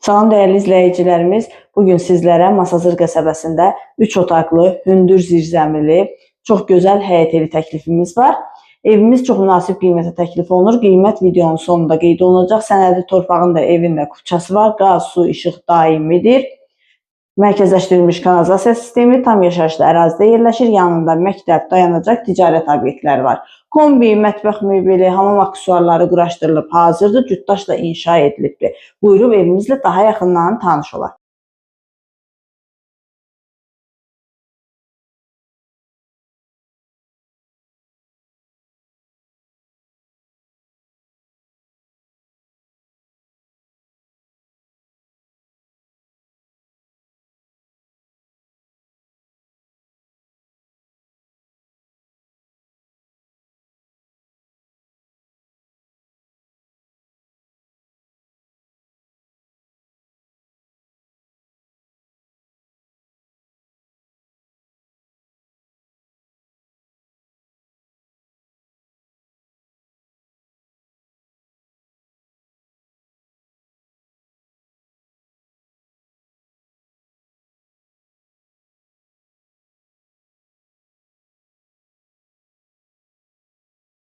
Salam dəyərli izləyicilərimiz, bugün sizlərə Masazır qəsəbəsində 3 otaqlı, hündür zirzəmili, çox gözəl həyət evi təklifimiz var. Evimiz çox münasib qiymətə təklif olunur. Qiymət videonun sonunda qeyd olunacaq. Sənədi torpağın da evin və kupçası var. Qaz, su, işıq daimidir. Mərkəzləşdirilmiş kanalizasiya sistemi, tam yaşayışlı ərazidə yerləşir. Yanında məktəb, dayanacaq, ticarət obyektləri var. Kombi, mətbəx möbili, hamam aksesuarları quraşdırılıb hazırdır. Cütdaşla inşa edilibdir. Buyurub evimizlə daha yaxından tanış olaq.